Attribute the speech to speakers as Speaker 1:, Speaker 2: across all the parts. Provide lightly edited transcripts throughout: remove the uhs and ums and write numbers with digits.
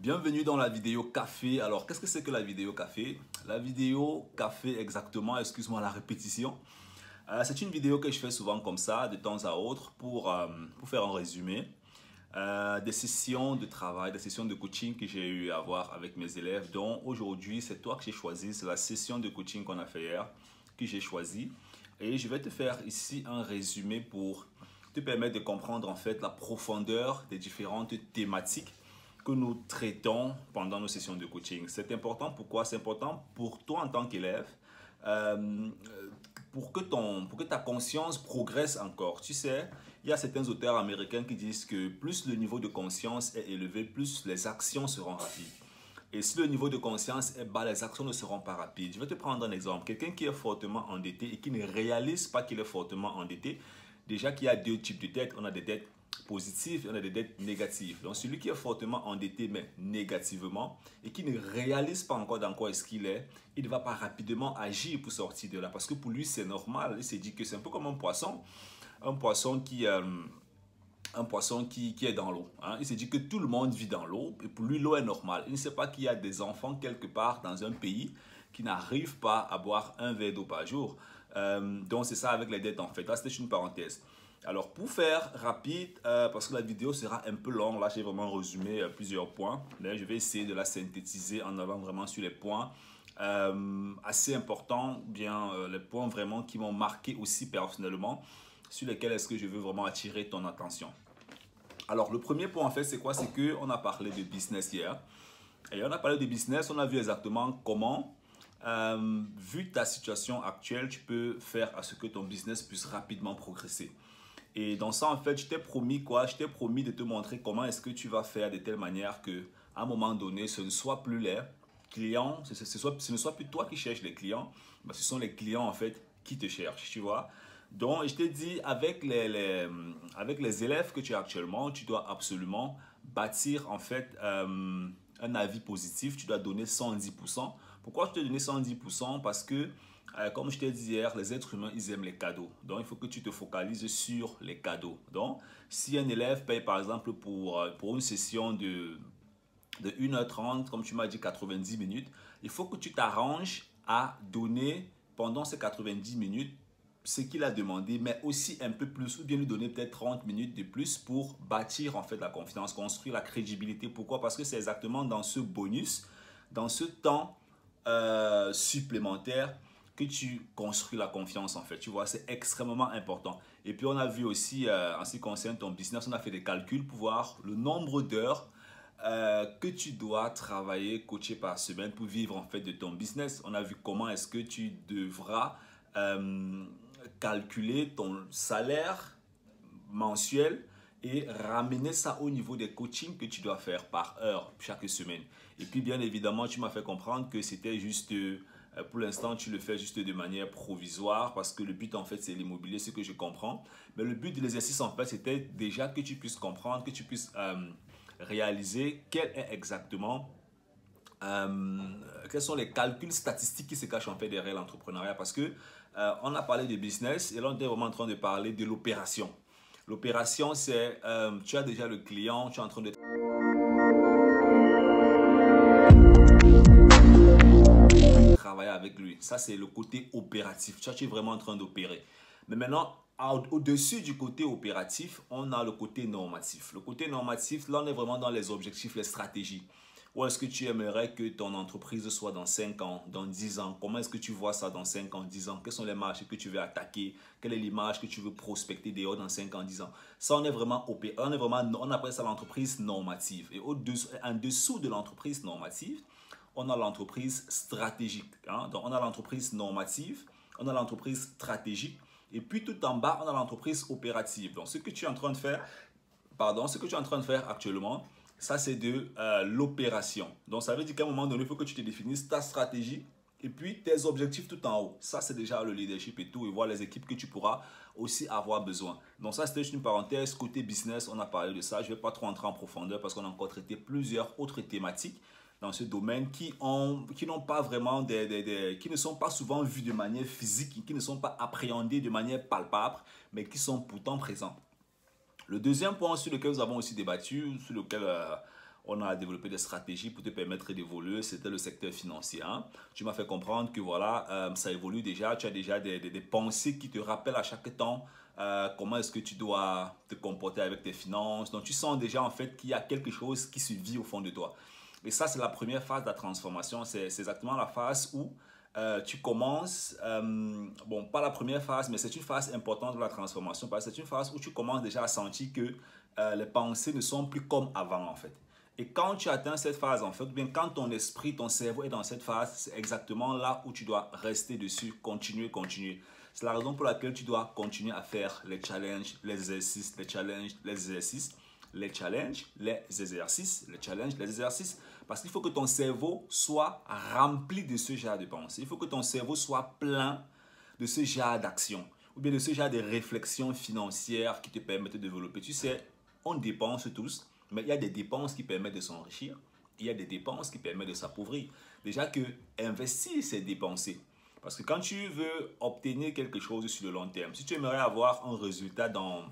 Speaker 1: Bienvenue dans la vidéo café. Alors, qu'est-ce que c'est que la vidéo café? La vidéo café exactement, excuse-moi la répétition. C'est une vidéo que je fais souvent comme ça, de temps à autre, pour faire un résumé des sessions de travail, des sessions de coaching que j'ai eu à avoir avec mes élèves. Donc, aujourd'hui, c'est toi que j'ai choisi. C'est la session de coaching qu'on a fait hier que j'ai choisi. Et je vais te faire ici un résumé pour te permettre de comprendre en fait la profondeur des différentes thématiques que nous traitons pendant nos sessions de coaching. C'est important, pourquoi? C'est important pour toi en tant qu'élève, euh, pour que ta conscience progresse encore. Tu sais, il y a certains auteurs américains qui disent que plus le niveau de conscience est élevé, plus les actions seront rapides. Et si le niveau de conscience est bas, les actions ne seront pas rapides. Je vais te prendre un exemple. Quelqu'un qui est fortement endetté et qui ne réalise pas qu'il est fortement endetté, déjà qu'il y a deux types de dettes. On a des dettes positives et on a des dettes négatives. Donc celui qui est fortement endetté mais négativement et qui ne réalise pas encore dans quoi est-ce qu'il est, il ne va pas rapidement agir pour sortir de là. Parce que pour lui c'est normal. Il s'est dit que c'est un peu comme un poisson. Un poisson qui est dans l'eau. Hein. Il se dit que tout le monde vit dans l'eau et pour lui l'eau est normale. Il ne sait pas qu'il y a des enfants quelque part dans un pays qui n'arrivent pas à boire un verre d'eau par jour. Donc c'est ça avec les dettes en fait. Là c'était une parenthèse. Alors pour faire rapide, parce que la vidéo sera un peu longue, là j'ai vraiment résumé plusieurs points, mais je vais essayer de la synthétiser en allant vraiment sur les points assez importants, les points vraiment qui m'ont marqué aussi personnellement, sur lesquels est-ce que je veux vraiment attirer ton attention. Alors, le premier point, en fait, c'est quoi? C'est qu'on a parlé de business hier. Et on a parlé de business, on a vu exactement comment, vu ta situation actuelle, tu peux faire à ce que ton business puisse rapidement progresser. Et dans ça, en fait, je t'ai promis quoi? Je t'ai promis de te montrer comment est-ce que tu vas faire de telle manière que, à un moment donné, ce ne soit plus les clients, ce ne soit plus toi qui cherches les clients, mais ce sont les clients, en fait, qui te cherchent, tu vois? Donc, je t'ai dit, avec les élèves que tu as actuellement, tu dois absolument bâtir en fait un avis positif. Tu dois donner 110%. Pourquoi je te donne 110%? Parce que, comme je t'ai dit hier, les êtres humains, ils aiment les cadeaux. Donc, il faut que tu te focalises sur les cadeaux. Donc, si un élève paye par exemple pour une session de 1h30, comme tu m'as dit 90 minutes, il faut que tu t'arranges à donner pendant ces 90 minutes ce qu'il a demandé, mais aussi un peu plus, ou bien lui donner peut-être 30 minutes de plus pour bâtir en fait la confiance, construire la crédibilité. Pourquoi? Parce que c'est exactement dans ce bonus, dans ce temps supplémentaire que tu construis la confiance en fait. Tu vois, c'est extrêmement important. Et puis on a vu aussi, en ce qui concerne ton business, on a fait des calculs pour voir le nombre d'heures que tu dois travailler, coacher par semaine pour vivre en fait de ton business. On a vu comment est-ce que tu devras calculer ton salaire mensuel et ramener ça au niveau des coachings que tu dois faire par heure chaque semaine. Et puis bien évidemment, tu m'as fait comprendre que c'était juste, pour l'instant, tu le fais juste de manière provisoire parce que le but en fait c'est l'immobilier, ce que je comprends. Mais le but de l'exercice en fait c'était déjà que tu puisses comprendre, que tu puisses réaliser quel est exactement quels sont les calculs statistiques qui se cachent en fait derrière l'entrepreneuriat parce que on a parlé de business et là on est vraiment en train de parler de l'opération. L'opération c'est tu as déjà le client, tu es en train de travailler avec lui. Ça c'est le côté opératif. Tu es vraiment en train d'opérer. Mais maintenant au-dessus du côté opératif, on a le côté normatif. Le côté normatif, là on est vraiment dans les objectifs, les stratégies. Où est-ce que tu aimerais que ton entreprise soit dans 5 ans, dans 10 ans? Comment est-ce que tu vois ça dans 5 ans, 10 ans? Quels sont les marchés que tu veux attaquer? Quelle est l'image que tu veux prospecter dehors dans 5 ans, 10 ans? Ça, on appelle ça l'entreprise normative. Et en dessous de l'entreprise normative, on a l'entreprise stratégique. Hein? Donc, on a l'entreprise normative, on a l'entreprise stratégique. Et puis, tout en bas, on a l'entreprise opérative. Donc, ce que tu es en train de faire actuellement, ça, c'est de l'opération. Donc, ça veut dire qu'à un moment donné, il faut que tu te définisses ta stratégie et puis tes objectifs tout en haut. Ça, c'est déjà le leadership et tout. Et voir les équipes que tu pourras aussi avoir besoin. Donc, ça, c'était juste une parenthèse. Côté business, on a parlé de ça. Je ne vais pas trop entrer en profondeur parce qu'on a encore traité plusieurs autres thématiques dans ce domaine qui n'ont pas vraiment qui ne sont pas souvent vues de manière physique, qui ne sont pas appréhendées de manière palpable, mais qui sont pourtant présents. Le deuxième point sur lequel nous avons aussi débattu, sur lequel on a développé des stratégies pour te permettre d'évoluer. C'était le secteur financier. Hein. Tu m'as fait comprendre que voilà, ça évolue déjà. Tu as déjà des pensées qui te rappellent à chaque temps comment est-ce que tu dois te comporter avec tes finances. Donc, tu sens déjà en fait qu'il y a quelque chose qui se vit au fond de toi. Et ça, c'est la première phase de la transformation. C'est exactement la phase où tu commences, bon, pas la première phase, mais c'est une phase importante de la transformation parce que c'est une phase où tu commences déjà à sentir que les pensées ne sont plus comme avant en fait. Et quand tu atteins cette phase en fait, bien quand ton esprit, ton cerveau est dans cette phase, c'est exactement là où tu dois rester dessus, continuer, continuer. C'est la raison pour laquelle tu dois continuer à faire les challenges, les exercices, les challenges, les exercices, les challenges, les exercices, les challenges, les exercices. Parce qu'il faut que ton cerveau soit rempli de ce genre de pensées. Il faut que ton cerveau soit plein de ce genre d'action ou bien de ce genre de réflexions financières qui te permettent de développer. Tu sais, on dépense tous, mais il y a des dépenses qui permettent de s'enrichir. Il y a des dépenses qui permettent de s'appauvrir. Déjà que investir, c'est dépenser. Parce que quand tu veux obtenir quelque chose sur le long terme, si tu aimerais avoir un résultat dans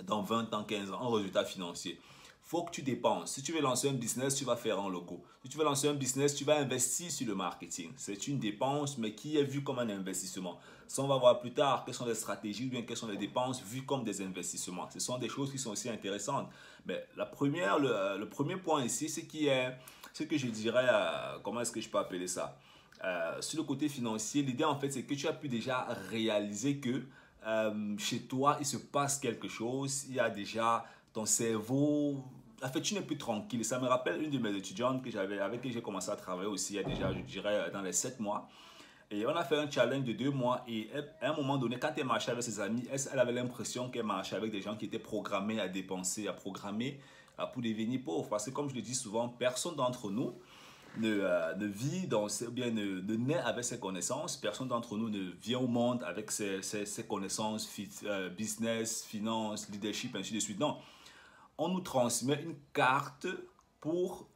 Speaker 1: 20 ans, 15 ans, un résultat financier, il faut que tu dépenses. Si tu veux lancer un business, tu vas faire un logo. Si tu veux lancer un business, tu vas investir sur le marketing. C'est une dépense, mais qui est vue comme un investissement. Ça, on va voir plus tard quelles sont les stratégies ou bien quelles sont les dépenses vues comme des investissements. Ce sont des choses qui sont aussi intéressantes. Mais le premier point ici, c'est ce que je dirais, comment est-ce que je peux appeler ça? Sur le côté financier, l'idée en fait, c'est que tu as pu déjà réaliser que chez toi, il se passe quelque chose. Il y a déjà ton cerveau. En fait, tu n'es plus tranquille. Ça me rappelle une de mes étudiantes avec qui j'ai commencé à travailler aussi il y a déjà, je dirais, dans les 7 mois. Et on a fait un challenge de 2 mois. Et à un moment donné, quand elle marchait avec ses amis, elle avait l'impression qu'elle marchait avec des gens qui étaient programmés à dépenser, à programmer pour devenir pauvre. Parce que comme je le dis souvent, personne d'entre nous ne vit bien ne naît avec ses connaissances. Personne d'entre nous ne vient au monde avec ses connaissances, business, finance, leadership, ainsi de suite. Non, on nous transmet une carte pour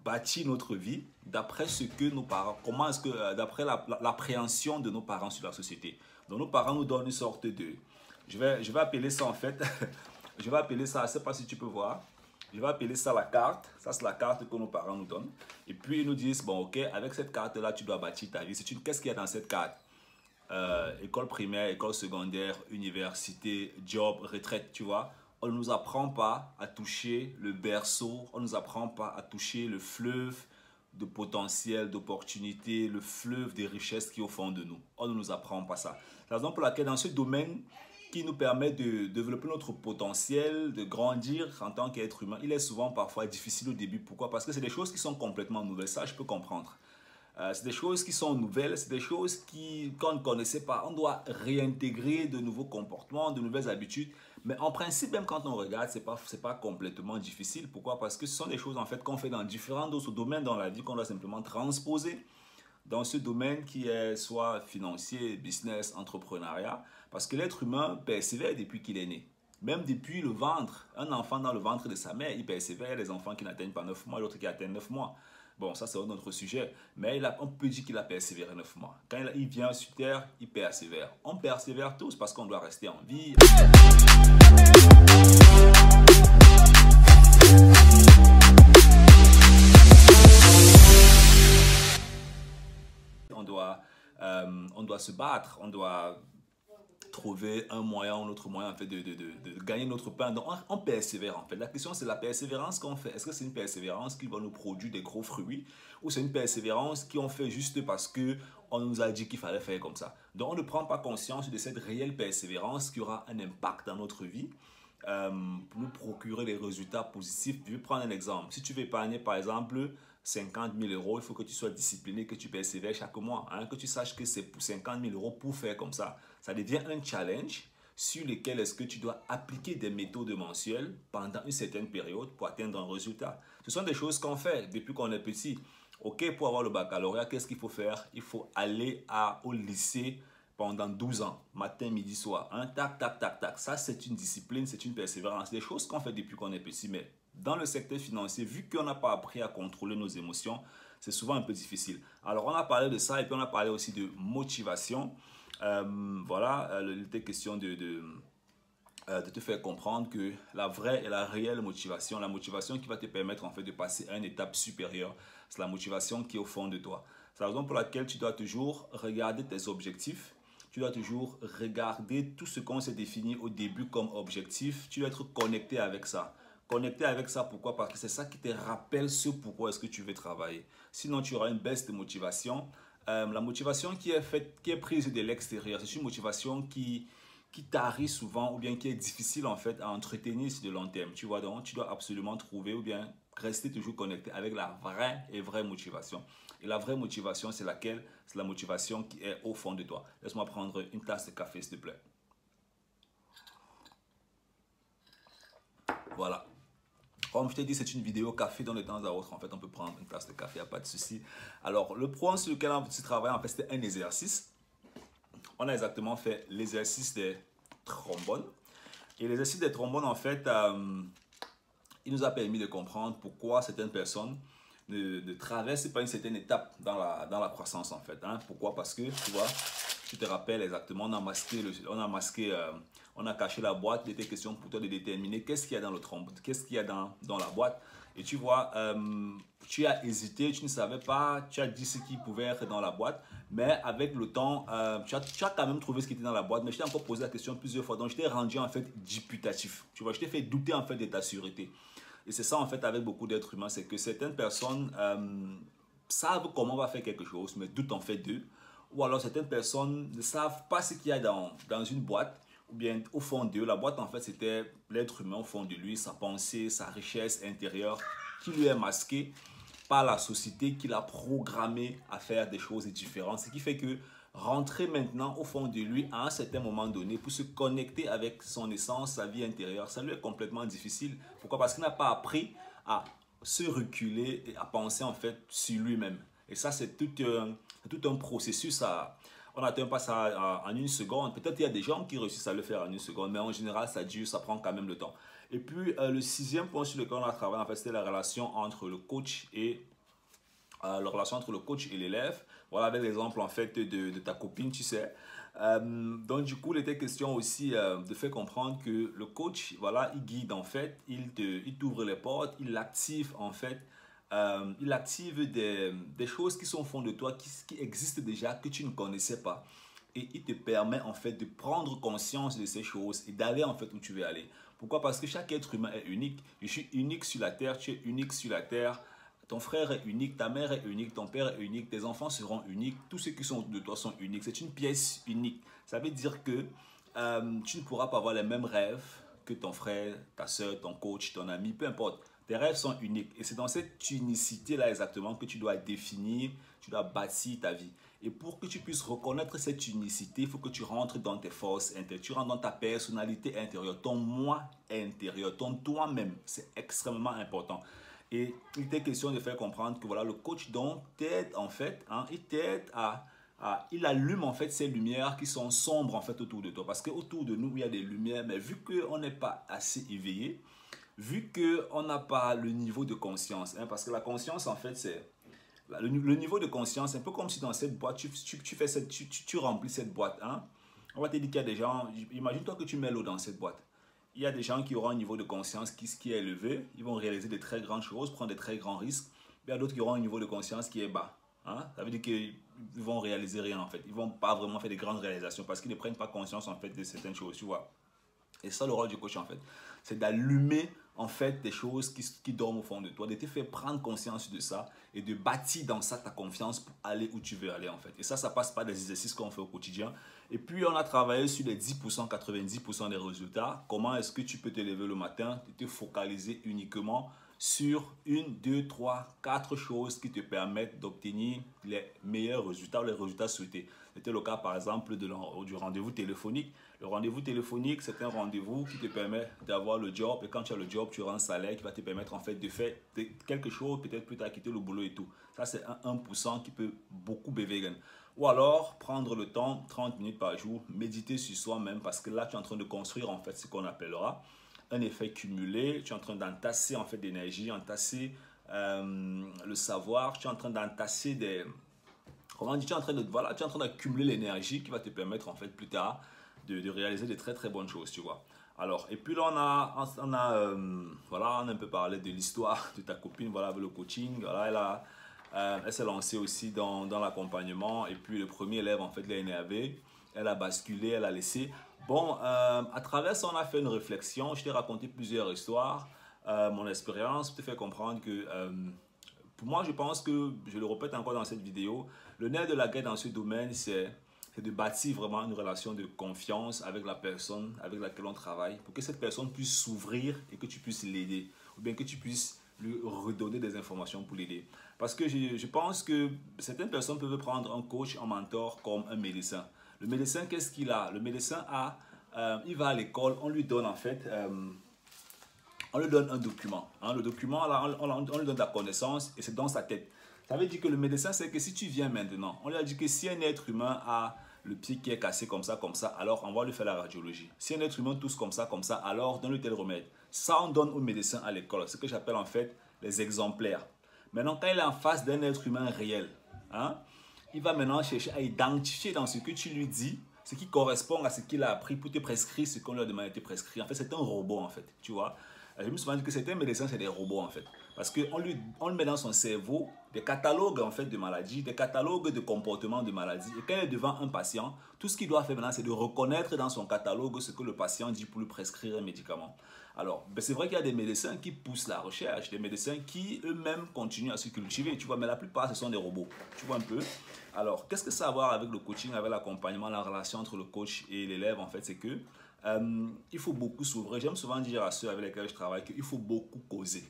Speaker 1: bâtir notre vie d'après ce que nos parents, comment est-ce que, d'après l'appréhension de nos parents sur la société. Donc nos parents nous donnent une sorte de, je vais appeler ça en fait, je vais appeler ça, je ne sais pas si tu peux voir. Je vais appeler ça la carte. Ça, c'est la carte que nos parents nous donnent. Et puis, ils nous disent, bon, ok, avec cette carte-là, tu dois bâtir ta vie. Qu'est-ce qu'il y a dans cette carte? École primaire, école secondaire, université, job, retraite, tu vois. On ne nous apprend pas à toucher le berceau. On ne nous apprend pas à toucher le fleuve de potentiel, d'opportunités, le fleuve des richesses qui est au fond de nous. On ne nous apprend pas ça. C'est la raison pour laquelle dans ce domaine, qui nous permet de développer notre potentiel, de grandir en tant qu'être humain, il est souvent parfois difficile au début. Pourquoi? Parce que c'est des choses qui sont complètement nouvelles. Ça, je peux comprendre. C'est des choses qui sont nouvelles, c'est des choses qu'on ne connaissait pas. On doit réintégrer de nouveaux comportements, de nouvelles habitudes. Mais en principe, même quand on regarde, ce n'est pas complètement difficile. Pourquoi? Parce que ce sont des choses en fait qu'on fait dans différents autres domaines dans la vie qu'on doit simplement transposer dans ce domaine qui est soit financier, business, entrepreneuriat. Parce que l'être humain persévère depuis qu'il est né. Même depuis le ventre, un enfant dans le ventre de sa mère, il persévère. Il y a des enfants qui n'atteignent pas 9 mois, l'autre qui atteignent 9 mois. Bon, ça c'est un autre sujet. Mais on peut dire qu'il a persévéré 9 mois. Quand il vient sur Terre, il persévère. On persévère tous parce qu'on doit rester en vie. On doit se battre, on doit trouver un moyen ou un autre moyen en fait, de gagner notre pain. Donc on persévère en fait. La question c'est la persévérance qu'on fait. Est-ce que c'est une persévérance qui va nous produire des gros fruits ou c'est une persévérance qu'on fait juste parce qu'on nous a dit qu'il fallait faire comme ça. Donc on ne prend pas conscience de cette réelle persévérance qui aura un impact dans notre vie. Pour nous procurer des résultats positifs. Je vais prendre un exemple. Si tu veux épargner par exemple 50 000 euros, il faut que tu sois discipliné, que tu persévères chaque mois, hein, que tu saches que c'est pour 50 000 euros pour faire comme ça. Ça devient un challenge sur lequel est-ce que tu dois appliquer des méthodes mensuelles pendant une certaine période pour atteindre un résultat. Ce sont des choses qu'on fait depuis qu'on est petit. Ok, pour avoir le baccalauréat, qu'est-ce qu'il faut faire? Il faut aller au lycée pendant 12 ans, matin, midi, soir. Hein? Tac, tac, tac, tac. Ça, c'est une discipline, c'est une persévérance. Des choses qu'on fait depuis qu'on est petit, mais dans le secteur financier, vu qu'on n'a pas appris à contrôler nos émotions, c'est souvent un peu difficile. Alors, on a parlé de ça et puis on a parlé aussi de motivation. Voilà, il était question de te faire comprendre que la vraie et la réelle motivation, la motivation qui va te permettre en fait de passer à une étape supérieure, c'est la motivation qui est au fond de toi. C'est la raison pour laquelle tu dois toujours regarder tes objectifs, tu dois toujours regarder tout ce qu'on s'est défini au début comme objectif, tu dois être connecté avec ça. Connecté avec ça, pourquoi? Parce que c'est ça qui te rappelle ce pourquoi est-ce que tu veux travailler. Sinon, tu auras une baisse de motivation. La motivation qui est faite, qui est prise de l'extérieur, c'est une motivation qui tarit souvent ou bien qui est difficile en fait à entretenir sur le long terme. Tu vois, donc tu dois absolument trouver ou bien rester toujours connecté avec la vraie motivation. Et la vraie motivation, c'est laquelle? C'est la motivation qui est au fond de toi. Laisse-moi prendre une tasse de café, s'il te plaît. Voilà. Comme je t'ai dit, c'est une vidéo café dans de temps à autre. En fait, on peut prendre une tasse de café, il n'y a pas de souci. Alors, le point sur lequel on travaille, en fait, c'était un exercice. On a exactement fait l'exercice des trombones. Et l'exercice des trombones, en fait, il nous a permis de comprendre pourquoi certaines personnes ne traversent pas une certaine étape dans la croissance, en fait. Hein. Pourquoi? Parce que, tu vois, tu te rappelles exactement, on a caché la boîte. Il était question pour toi de déterminer qu'est-ce qu'il y a dans le trombone, qu'est-ce qu'il y a dans la boîte. Et tu vois, tu as hésité, tu ne savais pas, tu as dit ce qui pouvait être dans la boîte. Mais avec le temps, tu as quand même trouvé ce qui était dans la boîte. Mais je t'ai encore posé la question plusieurs fois. Donc, je t'ai rendu en fait dubitatif. Tu vois, je t'ai fait douter en fait de ta sûreté. Et c'est ça en fait avec beaucoup d'êtres humains. C'est que certaines personnes savent comment on va faire quelque chose, mais doutent en fait d'eux. Ou alors certaines personnes ne savent pas ce qu'il y a dans une boîte. Ou bien au fond d'eux, la boîte en fait c'était l'être humain au fond de lui, sa pensée, sa richesse intérieure qui lui est masquée par la société qui l'a programmé à faire des choses différentes. Ce qui fait que rentrer maintenant au fond de lui à un certain moment donné pour se connecter avec son essence, sa vie intérieure, ça lui est complètement difficile. Pourquoi? Parce qu'il n'a pas appris à se reculer et à penser en fait sur lui-même. Et ça, c'est tout un processus on n'atteint pas ça en une seconde. Peut-être il y a des gens qui réussissent à le faire en une seconde, mais en général, ça dure, ça prend quand même le temps. Et puis, le sixième point sur lequel on a travaillé, en fait, c'était la relation entre le coach et l'élève. Voilà, avec l'exemple, en fait, de ta copine, tu sais. Donc, du coup, il était question aussi de faire comprendre que le coach, voilà, il guide, en fait, il t'ouvre les portes, il active, en fait, il active des choses qui sont au fond de toi, qui existent déjà, que tu ne connaissais pas. Et il te permet en fait de prendre conscience de ces choses et d'aller en fait où tu veux aller. Pourquoi? Parce que chaque être humain est unique. Je suis unique sur la terre, tu es unique sur la terre. Ton frère est unique, ta mère est unique, ton père est unique, tes enfants seront uniques. Tous ceux qui sont de toi sont uniques. C'est une pièce unique. Ça veut dire que tu ne pourras pas avoir les mêmes rêves que ton frère, ta soeur, ton coach, ton ami, peu importe. Tes rêves sont uniques et c'est dans cette unicité-là exactement que tu dois définir, tu dois bâtir ta vie. Et pour que tu puisses reconnaître cette unicité, il faut que tu rentres dans tes forces intérieures, tu rentres dans ta personnalité intérieure, ton moi intérieur, ton toi-même. C'est extrêmement important. Et il était question de faire comprendre que voilà, le coach donc t'aide en fait, hein, il t'aide il allume en fait ces lumières qui sont sombres en fait autour de toi. Parce qu'autour de nous, il y a des lumières, mais vu qu'on n'est pas assez éveillé, vu qu'on n'a pas le niveau de conscience, hein, parce que la conscience, en fait, c'est le niveau de conscience, c'est un peu comme si dans cette boîte, tu remplis cette boîte. Hein. On va te dire qu'il y a des gens, imagine-toi que tu mets l'eau dans cette boîte. Il y a des gens qui auront un niveau de conscience qui est élevé, ils vont réaliser de très grandes choses, prendre de très grands risques. Il y a d'autres qui auront un niveau de conscience qui est bas. Hein. Ça veut dire qu'ils vont réaliser rien en fait. Ils vont pas vraiment faire de grandes réalisations parce qu'ils ne prennent pas conscience en fait de certaines choses, tu vois. Et ça, le rôle du coach, en fait, c'est d'allumer, en fait, des choses qui dorment au fond de toi, de te faire prendre conscience de ça et de bâtir dans ça ta confiance pour aller où tu veux aller, en fait. Et ça passe par des exercices qu'on fait au quotidien. Et puis, on a travaillé sur les 10%, 90% des résultats. Comment est-ce que tu peux te lever le matin et te focaliser uniquement sur une, deux, trois, quatre choses qui te permettent d'obtenir les meilleurs résultats ou les résultats souhaités. C'était le cas, par exemple, du rendez-vous téléphonique. Le rendez-vous téléphonique, c'est un rendez-vous qui te permet d'avoir le job. Et quand tu as le job, tu auras un salaire qui va te permettre en fait de faire quelque chose, peut-être plus tard quitter le boulot et tout. Ça, c'est un 1% qui peut beaucoup bévégan. Ou alors, prendre le temps, 30 minutes par jour, méditer sur soi-même parce que là, tu es en train de construire en fait ce qu'on appellera un effet cumulé. Tu es en train d'entasser en fait d'énergie, entasser le savoir. Tu es en train d'entasser des... Comment on dit, tu es en train d'accumuler l'énergie qui va te permettre en fait plus tard de réaliser de très très bonnes choses, tu vois. Alors, et puis là, voilà, on a un peu parlé de l'histoire de ta copine, voilà, avec le coaching. Voilà, elle s'est lancée aussi dans l'accompagnement. Et puis, le premier élève, en fait, l'a énervé. Elle a basculé, elle a laissé. Bon, à travers ça, on a fait une réflexion. Je t'ai raconté plusieurs histoires. Mon expérience te fait comprendre que, pour moi, je pense que, je le répète encore dans cette vidéo, le nerf de la guerre dans ce domaine, c'est de bâtir vraiment une relation de confiance avec la personne avec laquelle on travaille pour que cette personne puisse s'ouvrir et que tu puisses l'aider ou bien que tu puisses lui redonner des informations pour l'aider. Parce que je pense que certaines personnes peuvent prendre un coach, un mentor comme un médecin. Le médecin, qu'est-ce qu'il a? Le médecin il va à l'école, on lui donne en fait, on lui donne un document. Hein. Le document, là, on lui donne de la connaissance et c'est dans sa tête. Ça veut dire que le médecin, c'est que si tu viens maintenant, on lui a dit que si un être humain a le pied qui est cassé comme ça, alors on va lui faire la radiologie. Si un être humain tousse comme ça, alors donne-lui tel remède. Ça, on donne aux médecins à l'école, ce que j'appelle en fait les exemplaires. Maintenant, quand il est en face d'un être humain réel, hein, il va maintenant chercher à identifier dans ce que tu lui dis, ce qui correspond à ce qu'il a appris pour te prescrire ce qu'on lui a demandé de te prescrire. En fait, c'est un robot, en fait, tu vois. Je me suis dit que certains médecins, c'est des robots, en fait. Parce qu'on le met dans son cerveau des catalogues en fait, de maladies, des catalogues de comportements de maladies. Et quand il est devant un patient, tout ce qu'il doit faire maintenant, c'est de reconnaître dans son catalogue ce que le patient dit pour lui prescrire un médicament. Alors, ben c'est vrai qu'il y a des médecins qui poussent la recherche, des médecins qui eux-mêmes continuent à se cultiver, tu vois, mais la plupart, ce sont des robots, tu vois un peu. Alors, qu'est-ce que ça a à voir avec le coaching, avec l'accompagnement, la relation entre le coach et l'élève, en fait, c'est que il faut beaucoup s'ouvrir. J'aime souvent dire à ceux avec lesquels je travaille qu'il faut beaucoup causer.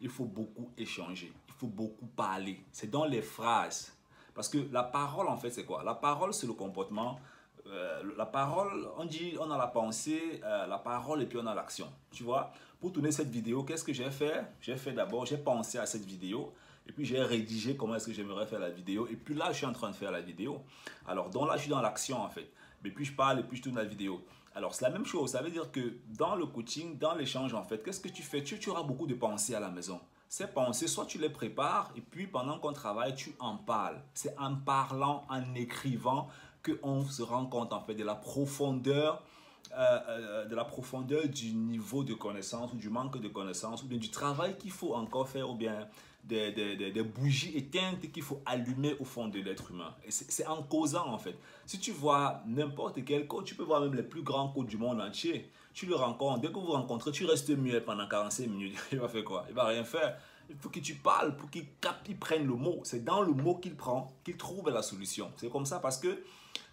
Speaker 1: Il faut beaucoup échanger, il faut beaucoup parler. C'est dans les phrases. Parce que la parole, en fait, c'est quoi? La parole, c'est le comportement. La parole, on dit, on a la pensée, la parole et puis on a l'action. Tu vois? Pour tourner cette vidéo, qu'est-ce que j'ai fait? J'ai fait d'abord, j'ai pensé à cette vidéo. Et puis j'ai rédigé comment est-ce que j'aimerais faire la vidéo. Et puis là, je suis en train de faire la vidéo. Alors, donc là, je suis dans l'action, en fait. Mais puis je parle et puis je tourne la vidéo. Alors, c'est la même chose. Ça veut dire que dans le coaching, dans l'échange, en fait, qu'est-ce que tu fais? Tu auras beaucoup de pensées à la maison. Ces pensées, soit tu les prépares et puis pendant qu'on travaille, tu en parles. C'est en parlant, en écrivant qu'on se rend compte, en fait, de la profondeur du niveau de connaissance ou du manque de connaissance ou bien du travail qu'il faut encore faire ou bien des bougies éteintes qu'il faut allumer au fond de l'être humain. Et c'est en causant en fait. Si tu vois n'importe quel coach, tu peux voir même les plus grands coachs du monde entier, tu le rencontres, dès que vous rencontrez, tu restes muet pendant 45 minutes. Il va faire quoi? Il va rien faire. Il faut que tu parles pour qu'il capte, il prenne le mot. C'est dans le mot qu'il prend qu'il trouve la solution. C'est comme ça parce que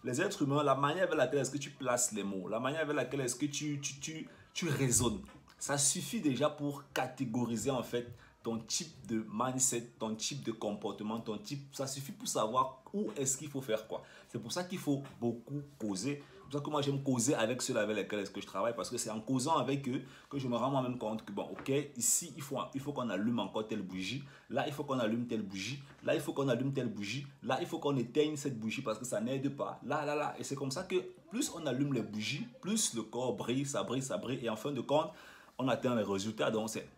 Speaker 1: les êtres humains, la manière avec laquelle est-ce que tu places les mots, la manière avec laquelle est-ce que tu raisonnes, ça suffit déjà pour catégoriser en fait ton type de mindset, ton type de comportement, ça suffit pour savoir où est-ce qu'il faut faire quoi. C'est pour ça qu'il faut beaucoup causer. C'est pour ça que moi j'aime causer avec ceux avec lesquels est-ce que je travaille parce que c'est en causant avec eux que je me rends moi-même compte que bon ok, ici il faut qu'on allume encore telle bougie, là il faut qu'on allume telle bougie, là il faut qu'on allume telle bougie, là il faut qu'on éteigne cette bougie parce que ça n'aide pas, là. Et c'est comme ça que plus on allume les bougies, plus le corps brille, ça brille et en fin de compte, on atteint les résultats. Donc c'est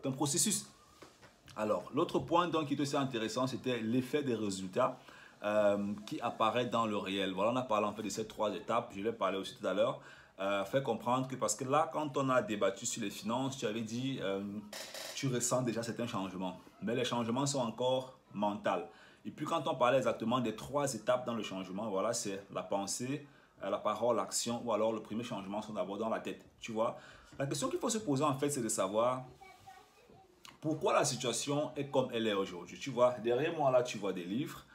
Speaker 1: un processus. Alors, l'autre point donc, qui était aussi intéressant, c'était l'effet des résultats qui apparaît dans le réel. Voilà, on a parlé en fait de ces 3 étapes. Je l'ai parlé aussi tout à l'heure. Fait comprendre que parce que là, quand on a débattu sur les finances, tu avais dit tu ressens déjà certains changements. Mais les changements sont encore mentaux. Et puis quand on parlait exactement des 3 étapes dans le changement, voilà, c'est la pensée, la parole, l'action ou alors le premier changement sont d'abord dans la tête. Tu vois, la question qu'il faut se poser en fait, c'est de savoir pourquoi la situation est comme elle est aujourd'hui. Tu vois, derrière moi là, tu vois des livres.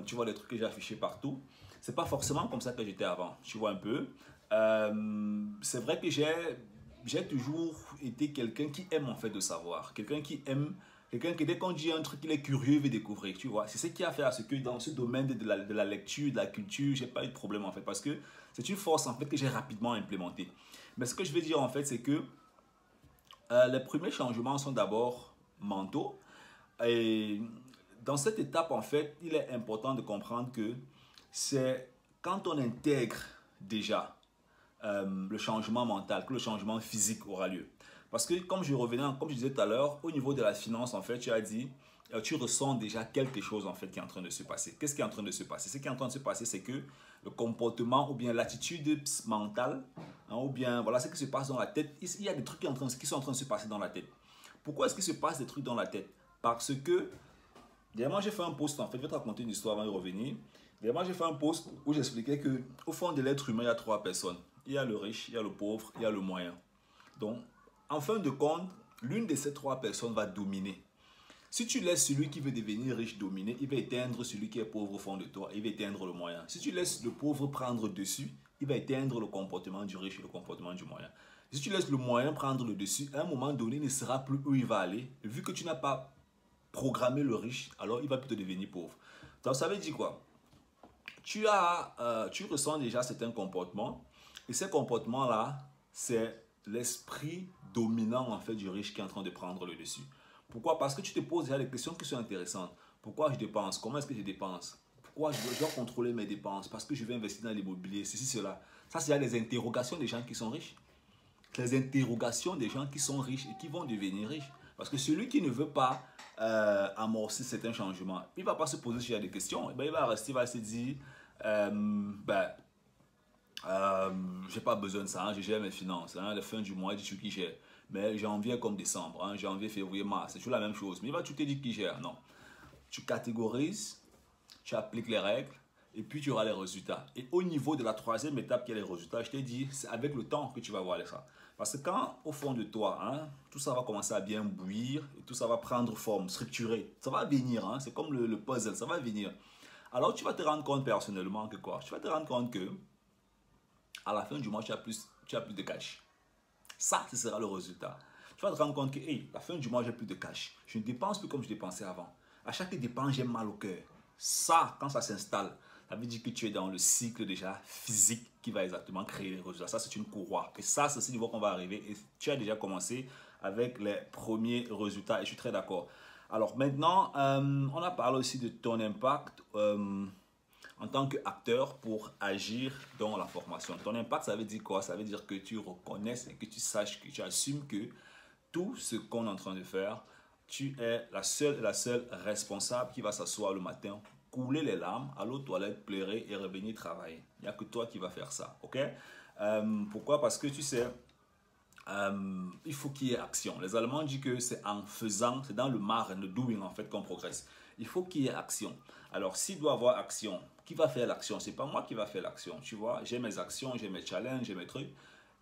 Speaker 1: Tu vois des trucs que j'ai affichés partout. C'est pas forcément comme ça que j'étais avant. Tu vois un peu. C'est vrai que j'ai toujours été quelqu'un qui aime en fait de savoir. Quelqu'un qui aime. Quelqu'un qui, dès qu'on dit un truc, il est curieux, il veut découvrir, tu vois. C'est ce qui a fait à ce que dans ce domaine de la lecture, de la culture, j'ai pas eu de problème en fait. Parce que c'est une force en fait que j'ai rapidement implémentée. Mais ce que je veux dire en fait, c'est que les premiers changements sont d'abord mentaux. Et dans cette étape en fait, il est important de comprendre que c'est quand on intègre déjà le changement mental que le changement physique aura lieu. Parce que comme comme je disais tout à l'heure, au niveau de la finance, en fait, tu as dit, tu ressens déjà quelque chose en fait qui est en train de se passer. Qu'est-ce qui est en train de se passer? Ce qui est en train de se passer, c'est que le comportement ou bien l'attitude mentale, hein, ou bien voilà ce qui se passe dans la tête, il y a des trucs qui sont en train de se passer dans la tête. Pourquoi est-ce qu'il se passe des trucs dans la tête? Parce que, dernièrement, j'ai fait un post, en fait, je vais te raconter une histoire avant de revenir. Dernièrement, j'ai fait un post où j'expliquais que au fond de l'être humain, il y a trois personnes. Il y a le riche, il y a le pauvre, il y a le moyen. Donc, en fin de compte, l'une de ces trois personnes va dominer. Si tu laisses celui qui veut devenir riche dominer, il va éteindre celui qui est pauvre au fond de toi, il va éteindre le moyen. Si tu laisses le pauvre prendre dessus, il va éteindre le comportement du riche et le comportement du moyen. Si tu laisses le moyen prendre le dessus, à un moment donné, il ne sera plus où il va aller. Et vu que tu n'as pas programmé le riche, alors il va plutôt devenir pauvre. Donc ça veut dire quoi? Tu ressens déjà certains comportements, et ces comportements-là, c'est l'esprit dominant en fait du riche qui est en train de prendre le dessus. Pourquoi? Parce que tu te poses déjà des questions qui sont intéressantes. Pourquoi je dépense? Comment est-ce que je dépense? Pourquoi je dois contrôler mes dépenses? Parce que je vais investir dans l'immobilier, ceci, cela. Ça, c'est les interrogations des gens qui sont riches. Les interrogations des gens qui sont riches et qui vont devenir riches. Parce que celui qui ne veut pas amorcer certains changements, il ne va pas se poser ce genre de questions. Et ben, il va rester, il va se dire, j'ai pas besoin de ça, hein, je gère mes finances. Hein, la fin du mois, je dis qui gère. Mais janvier comme décembre, hein, janvier, février, mars, c'est toujours la même chose. Mais il va tout te dire qui gère. Non. Tu catégorises, tu appliques les règles et puis tu auras les résultats. Et au niveau de la troisième étape qui est les résultats, je t'ai dit, c'est avec le temps que tu vas voir ça. Parce que quand au fond de toi, hein, tout ça va commencer à bien bouillir et tout ça va prendre forme, structuré, ça va venir, hein, c'est comme le puzzle, ça va venir. Alors tu vas te rendre compte personnellement que quoi? Tu vas te rendre compte que à la fin du mois, tu as plus de cash. Ça, ce sera le résultat. Tu vas te rendre compte que, hey, la fin du mois, j'ai plus de cash. Je ne dépense plus comme je dépensais avant. À chaque dépense, j'ai mal au cœur. Ça, quand ça s'installe, ça veut dire que tu es dans le cycle déjà physique qui va exactement créer les résultats. Ça, c'est une courroie. Et ça, c'est ce niveau qu'on va arriver. Et tu as déjà commencé avec les premiers résultats. Et je suis très d'accord. Alors maintenant, on a parlé aussi de ton impact en tant qu'acteur pour agir dans la formation. Ton impact, ça veut dire quoi? Ça veut dire que tu reconnaisses et que tu saches, que tu assumes que tout ce qu'on est en train de faire, tu es la seule responsable qui va s'asseoir le matin, couler les larmes, aller aux toilettes, pleurer et revenir travailler. Il n'y a que toi qui vas faire ça, ok? Pourquoi? Parce que tu sais, il faut qu'il y ait action. Les Allemands disent que c'est en faisant, c'est dans le machen, le doing en fait qu'on progresse. Il faut qu'il y ait action. Alors s'il doit y avoir action, qui va faire l'action? C'est pas moi qui va faire l'action, tu vois. J'ai mes actions, j'ai mes challenges, j'ai mes trucs.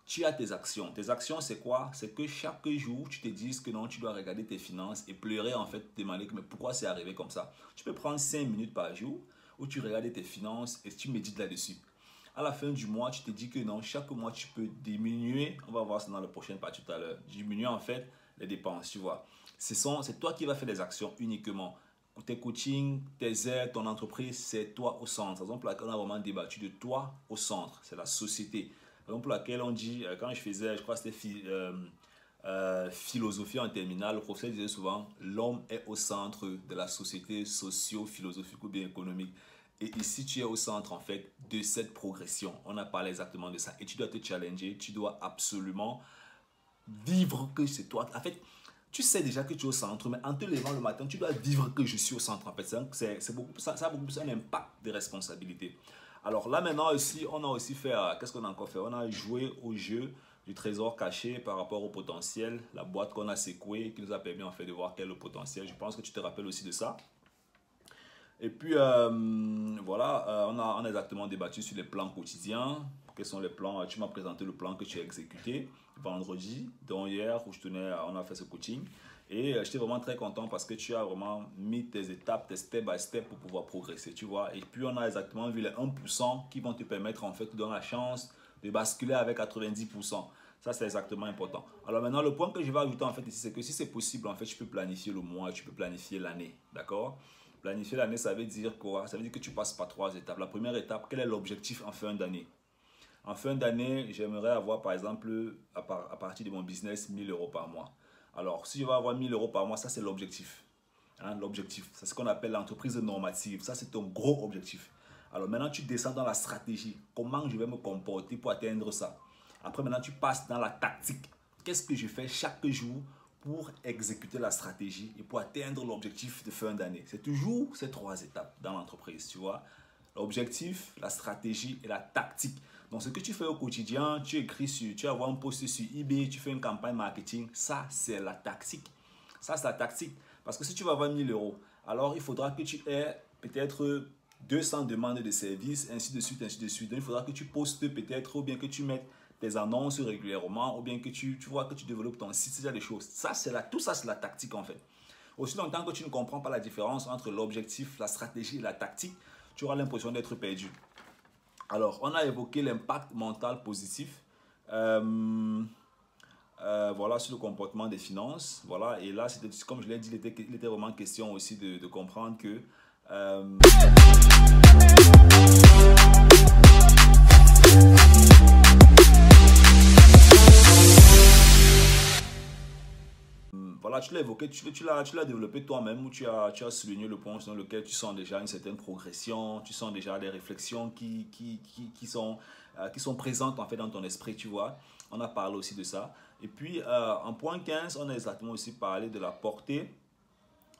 Speaker 1: Tu as tes actions. Tes actions, c'est quoi? C'est que chaque jour, tu te dises que non, tu dois regarder tes finances et pleurer en fait, te demander mais pourquoi c'est arrivé comme ça? Tu peux prendre 5 minutes par jour où tu regardes tes finances et tu médites là-dessus. À la fin du mois, tu te dis que non, chaque mois, tu peux diminuer, on va voir ça dans la prochaine partie tout à l'heure, diminuer en fait les dépenses, tu vois. C'est toi qui vas faire des actions uniquement. Tes coachings, tes aides, ton entreprise, c'est toi au centre. C'est la raison pour laquelle on a vraiment débattu de toi au centre. C'est la société. La raison pour laquelle on dit, quand je faisais, je crois que c'était philosophie en terminale, le professeur disait souvent, l'homme est au centre de la société socio-philosophique ou bien économique. Et ici, tu es au centre, en fait, de cette progression. On a parlé exactement de ça. Et tu dois te challenger, tu dois absolument vivre que c'est toi. En fait, tu sais déjà que tu es au centre, mais en te levant le matin, tu dois vivre que je suis au centre. En fait, c'est beaucoup, ça a beaucoup plus un impact de responsabilité. Alors là, maintenant, aussi, on a aussi fait, qu'est-ce qu'on a encore fait? On a joué au jeu du trésor caché par rapport au potentiel, la boîte qu'on a secouée, qui nous a permis en fait de voir quel est le potentiel. Je pense que tu te rappelles aussi de ça. Et puis, voilà, on a exactement débattu sur les plans quotidiens. Quels sont les plans? Tu m'as présenté le plan que tu as exécuté vendredi, donc hier, où on a fait ce coaching. Et j'étais vraiment très content parce que tu as vraiment mis tes étapes, tes step by step pour pouvoir progresser, tu vois. Et puis, on a exactement vu les 1% qui vont te permettre, en fait, de donner la chance de basculer avec 90%. Ça, c'est exactement important. Alors maintenant, le point que je vais ajouter, en fait, ici, c'est que si c'est possible, en fait, tu peux planifier le mois, tu peux planifier l'année, d'accord? Planifier l'année, ça veut dire quoi? Ça veut dire que tu passes par 3 étapes. La première étape, quel est l'objectif en fin d'année? En fin d'année, j'aimerais avoir, par exemple, à partir de mon business, 1000 euros par mois. Alors, si je vais avoir 1000 euros par mois, ça, c'est l'objectif. Hein, l'objectif, c'est ce qu'on appelle l'entreprise normative. Ça, c'est ton gros objectif. Alors, maintenant, tu descends dans la stratégie. Comment je vais me comporter pour atteindre ça? Après, maintenant, tu passes dans la tactique. qu'est-ce que je fais chaque jour pour exécuter la stratégie et pour atteindre l'objectif de fin d'année. C'est toujours ces 3 étapes dans l'entreprise, tu vois. L'objectif, la stratégie et la tactique. Donc, ce que tu fais au quotidien, tu écris tu vas voir un post sur eBay, tu fais une campagne marketing, ça, c'est la tactique. Ça, c'est la tactique. Parce que si tu vas vendre 1000 euros, alors il faudra que tu aies peut-être 200 demandes de services, ainsi de suite, ainsi de suite. Donc, il faudra que tu postes peut-être, ou bien que tu mettes des annonces régulièrement, ou bien que tu vois que tu développes ton site, c'est des choses. Tout ça, c'est la tactique en fait. Aussi longtemps que tu ne comprends pas la différence entre l'objectif, la stratégie et la tactique, tu auras l'impression d'être perdu. Alors, on a évoqué l'impact mental positif. Voilà, sur le comportement des finances. Voilà, et là, comme je l'ai dit, il était vraiment question aussi de comprendre que voilà, tu l'as évoqué, tu l'as développé toi-même, où tu as souligné le point dans lequel tu sens déjà une certaine progression, tu sens déjà des réflexions qui sont présentes en fait dans ton esprit, tu vois. On a parlé aussi de ça. Et puis, en point 15, on a exactement aussi parlé de la portée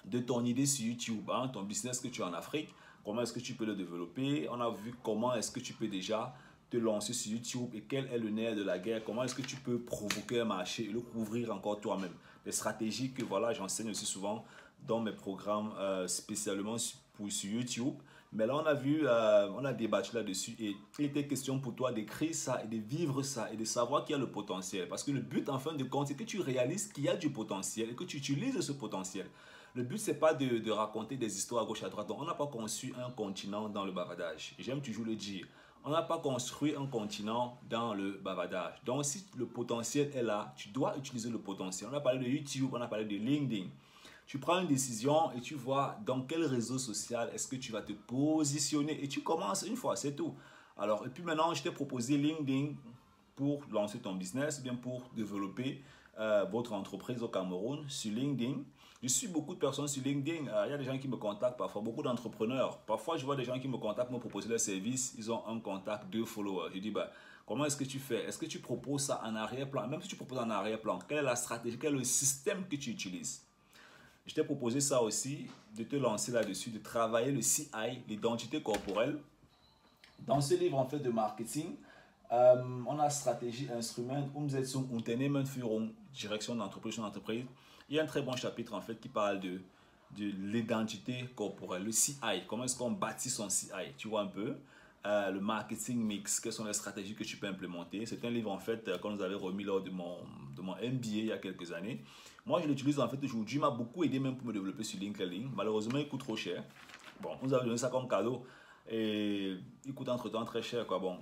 Speaker 1: de ton idée sur YouTube, hein, ton business que tu as en Afrique, comment est-ce que tu peux le développer. On a vu comment est-ce que tu peux déjà te lancer sur YouTube et quel est le nerf de la guerre, comment est-ce que tu peux provoquer un marché et le couvrir encore toi-même. Des stratégies que voilà, j'enseigne aussi souvent dans mes programmes spécialement sur YouTube. Mais là, on a vu, on a débattu là-dessus et il était question pour toi d'écrire ça et de vivre ça et de savoir qu'il y a le potentiel. Parce que le but, en fin de compte, c'est que tu réalises qu'il y a du potentiel et que tu utilises ce potentiel. Le but, ce n'est pas de raconter des histoires à gauche à droite. Donc, on n'a pas conçu un continent dans le bavardage. J'aime toujours le dire. On n'a pas construit un continent dans le bavardage. Donc, si le potentiel est là, tu dois utiliser le potentiel. On a parlé de YouTube, on a parlé de LinkedIn. Tu prends une décision et tu vois dans quel réseau social est-ce que tu vas te positionner. Et tu commences une fois, c'est tout. Alors, et puis maintenant, je t'ai proposé LinkedIn pour lancer ton business, bien pour développer votre entreprise au Cameroun sur LinkedIn. Je suis beaucoup de personnes sur LinkedIn. Il y a des gens qui me contactent parfois, beaucoup d'entrepreneurs. Parfois, je vois des gens qui me contactent, me proposer leur service. Ils ont un contact, 2 followers. Je dis, bah, comment est-ce que tu fais? Est-ce que tu proposes ça en arrière-plan? Même si tu proposes en arrière-plan, quelle est la stratégie? Quel est le système que tu utilises? Je t'ai proposé ça aussi, de te lancer là-dessus, de travailler le CI, l'identité corporelle. Dans ce livre en fait de marketing, on a stratégie, instrument, Umsetzung, Unternehmensführung, direction d'entreprise, Il y a un très bon chapitre en fait qui parle de l'identité corporelle, le CI, comment est-ce qu'on bâtit son CI, tu vois un peu. Le marketing mix, quelles sont les stratégies que tu peux implémenter. C'est un livre en fait qu'on nous avait remis lors de mon MBA il y a quelques années. Moi je l'utilise en fait aujourd'hui, il m'a beaucoup aidé même pour me développer sur LinkedIn. Malheureusement il coûte trop cher. Bon, on nous avait donné ça comme cadeau et il coûte entre temps très cher quoi. Bon,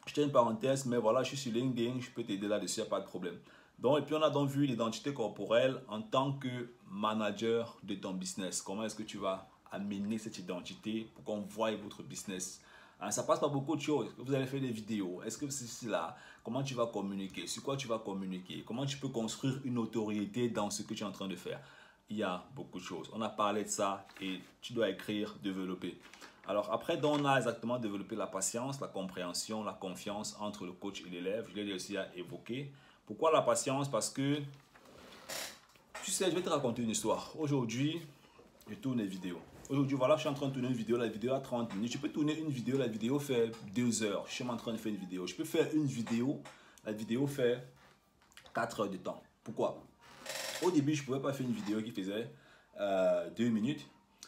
Speaker 1: je tiens une parenthèse, mais voilà, je suis sur LinkedIn, je peux t'aider là-dessus, il n'y a pas de problème. Donc, et puis on a donc vu l'identité corporelle en tant que manager de ton business. Comment est-ce que tu vas amener cette identité pour qu'on voie votre business? Ça passe par beaucoup de choses. Vous allez faire des vidéos. Est-ce que c'est là? Comment tu vas communiquer? Sur quoi tu vas communiquer? Comment tu peux construire une autorité dans ce que tu es en train de faire? Il y a beaucoup de choses. On a parlé de ça et tu dois écrire, développer. Alors après, donc, on a exactement développé la patience, la compréhension, la confiance entre le coach et l'élève. Je l'ai aussi évoqué. Pourquoi la patience? Parce que, tu sais, je vais te raconter une histoire. Aujourd'hui, je tourne une vidéo. Aujourd'hui, voilà, je suis en train de tourner une vidéo. La vidéo a 30 minutes. Je peux tourner une vidéo. La vidéo fait 2 heures. Je suis en train de faire une vidéo. Je peux faire une vidéo. La vidéo fait 4 heures de temps. Pourquoi? Au début, je ne pouvais pas faire une vidéo qui faisait 2 minutes.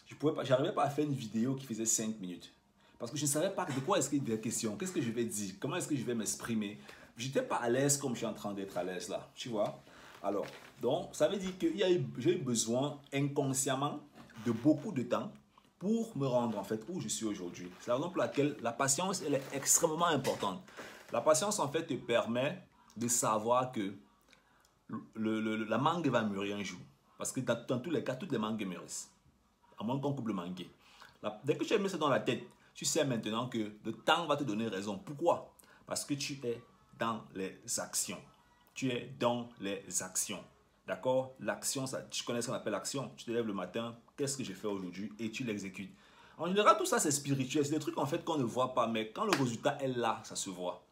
Speaker 1: Je n'arrivais pas à faire une vidéo qui faisait 5 minutes. Parce que je ne savais pas de quoi est-ce qu'il y a question. Qu'est-ce que je vais dire? Comment est-ce que je vais m'exprimer? Je n'étais pas à l'aise comme je suis en train d'être à l'aise là. Tu vois? Alors, donc, ça veut dire que j'ai eu besoin inconsciemment de beaucoup de temps pour me rendre en fait où je suis aujourd'hui. C'est la raison pour laquelle la patience, elle est extrêmement importante. La patience en fait te permet de savoir que la mangue va mûrir un jour. Parce que dans tous les cas, toutes les mangues mûrissent. À moins qu'on coupe le manguier. Dès que tu as mis ça dans la tête, tu sais maintenant que le temps va te donner raison. Pourquoi? Parce que tu es dans les actions. Tu es dans les actions. D'accord? L'action, tu connais ce qu'on appelle l'action. Tu te lèves le matin, qu'est-ce que j'ai fait aujourd'hui? Et tu l'exécutes. En général, tout ça, c'est spirituel. C'est des trucs en fait qu'on ne voit pas, mais quand le résultat est là, ça se voit.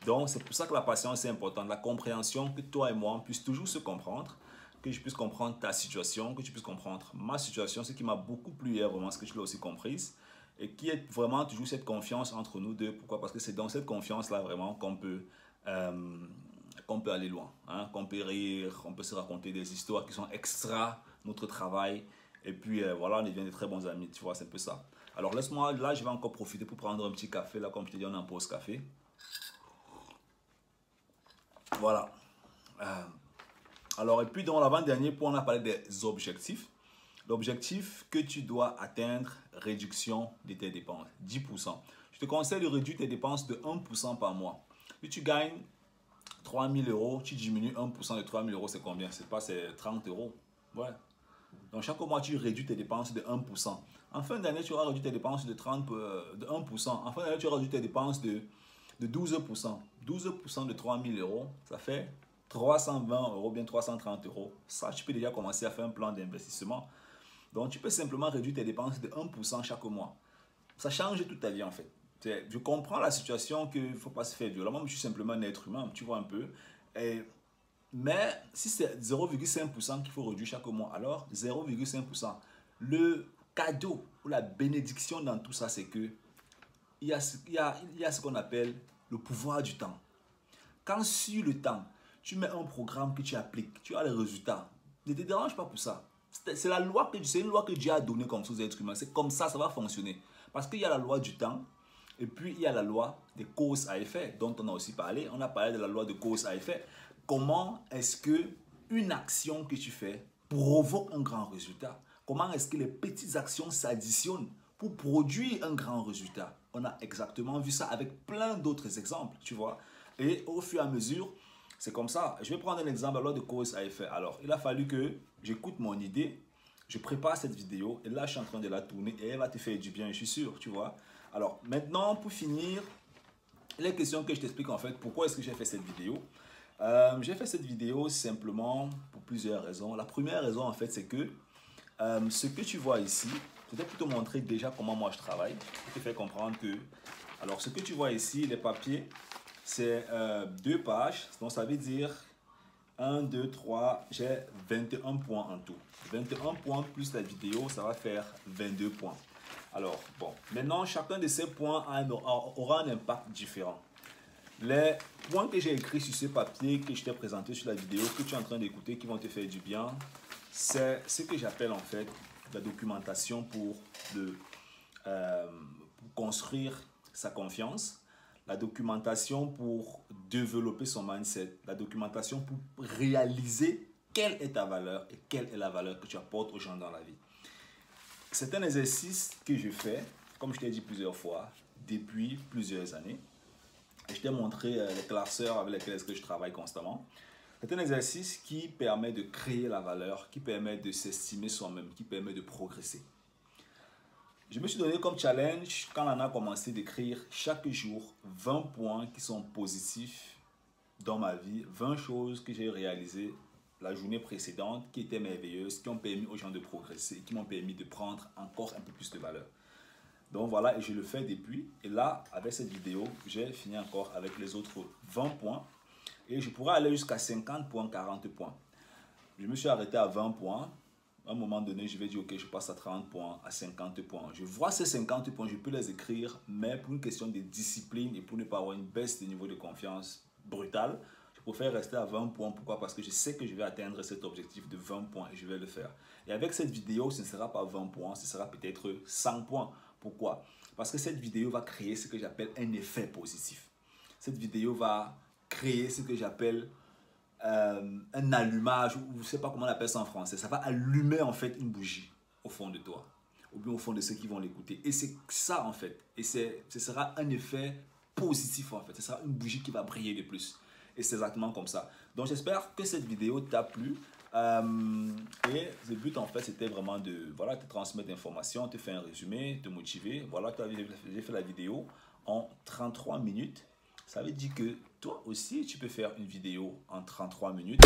Speaker 1: Donc, c'est pour ça que la patience est importante. La compréhension, que toi et moi, on puisse toujours se comprendre, que je puisse comprendre ta situation, que tu puisses comprendre ma situation. Ce qui m'a beaucoup plu hier, vraiment, ce que tu l'as aussi comprise. Et qui est vraiment toujours cette confiance entre nous deux. Pourquoi? Parce que c'est dans cette confiance-là, vraiment, qu'on peut aller loin. Hein? Qu'on peut rire, on peut se raconter des histoires qui sont extra notre travail. Et puis, voilà, on devient de très bons amis. Tu vois, c'est un peu ça. Alors, laisse-moi, là, je vais encore profiter pour prendre un petit café. Là, comme je te dis, on est en pause café. Voilà. Alors, et puis dans l'avant-dernier point, on a parlé des objectifs. L'objectif que tu dois atteindre, réduction de tes dépenses, 10%. Je te conseille de réduire tes dépenses de 1% par mois. Si tu gagnes 3 000 euros, tu diminues 1% de 3 000 euros, c'est combien? C'est 30 euros. Ouais. Donc, chaque mois, tu réduis tes dépenses de 1%. En fin d'année, tu auras réduit tes dépenses de 1%. En fin d'année, tu auras réduit tes dépenses de 12%. 12% de 3 000 euros, ça fait 320 euros, bien 330 euros. Ça, tu peux déjà commencer à faire un plan d'investissement. Donc, tu peux simplement réduire tes dépenses de 1% chaque mois. Ça change toute ta vie, en fait. Je comprends la situation qu'il ne faut pas se faire violemment. Je suis simplement un être humain, tu vois un peu. Mais si c'est 0,5% qu'il faut réduire chaque mois, alors 0,5%. Le cadeau ou la bénédiction dans tout ça, c'est que il y a ce qu'on appelle le pouvoir du temps. Quand sur le temps, tu mets un programme que tu appliques, tu as les résultats. Ne te dérange pas pour ça. C'est la loi c'est une loi que Dieu a donnée comme ça aux êtres humains. C'est comme ça va fonctionner. Parce qu'il y a la loi du temps et puis il y a la loi des causes à effet dont on a aussi parlé. On a parlé de la loi de cause à effet. Comment est-ce que une action que tu fais provoque un grand résultat? Comment est-ce que les petites actions s'additionnent pour produire un grand résultat? On a exactement vu ça avec plein d'autres exemples, tu vois. Et au fur et à mesure, c'est comme ça. Je vais prendre un exemple, la loi de cause à effet. Alors, il a fallu que j'écoute mon idée, je prépare cette vidéo et là, je suis en train de la tourner et elle va te faire du bien, je suis sûr, tu vois. Alors, maintenant, pour finir, les questions que je t'explique en fait, pourquoi est-ce que j'ai fait cette vidéo? J'ai fait cette vidéo simplement pour plusieurs raisons. La première raison, en fait, c'est que ce que tu vois ici, je vais plutôt montrer déjà comment moi je travaille, pour te faire comprendre que, alors ce que tu vois ici, les papiers, c'est 2 pages, donc ça veut dire 1, 2, 3, j'ai 21 points en tout. 21 points plus la vidéo, ça va faire 22 points. Alors, bon, maintenant, chacun de ces points aura un impact différent. Les points que j'ai écrits sur ce papier que je t'ai présenté sur la vidéo, que tu es en train d'écouter, qui vont te faire du bien, c'est ce que j'appelle en fait la documentation pour construire sa confiance, la documentation pour développer son mindset, la documentation pour réaliser quelle est ta valeur et quelle est la valeur que tu apportes aux gens dans la vie. C'est un exercice que je fais, comme je t'ai dit plusieurs fois, depuis plusieurs années. Et je t'ai montré les classeurs avec lesquels je travaille constamment. C'est un exercice qui permet de créer la valeur, qui permet de s'estimer soi-même, qui permet de progresser. Je me suis donné comme challenge, quand on a commencé d'écrire chaque jour 20 points qui sont positifs dans ma vie, 20 choses que j'ai réalisées la journée précédente, qui étaient merveilleuses, qui ont permis aux gens de progresser, qui m'ont permis de prendre encore un peu plus de valeur. Donc voilà, et je le fais depuis. Et là, avec cette vidéo, j'ai fini encore avec les autres 20 points. Et je pourrais aller jusqu'à 50 points, 40 points. Je me suis arrêté à 20 points. À un moment donné, je vais dire, ok, je passe à 30 points, à 50 points. Je vois ces 50 points, je peux les écrire, mais pour une question de discipline et pour ne pas avoir une baisse de niveau de confiance brutale, je préfère rester à 20 points. Pourquoi? Parce que je sais que je vais atteindre cet objectif de 20 points et je vais le faire. Et avec cette vidéo, ce ne sera pas 20 points, ce sera peut-être 100 points. Pourquoi? Parce que cette vidéo va créer ce que j'appelle un effet positif. Cette vidéo va créer ce que j'appelle un allumage, ou je ne sais pas comment on appelle ça en français. Ça va allumer en fait une bougie au fond de toi, ou bien au fond de ceux qui vont l'écouter. Et c'est ça en fait. Et ce sera un effet positif en fait. Ce sera une bougie qui va briller de plus. Et c'est exactement comme ça. Donc j'espère que cette vidéo t'a plu. Et le but en fait c'était vraiment de te transmettre l'information, te faire un résumé, te motiver. Voilà, j'ai fait la vidéo en 33 minutes. Ça veut dire que toi aussi tu peux faire une vidéo en 33 minutes.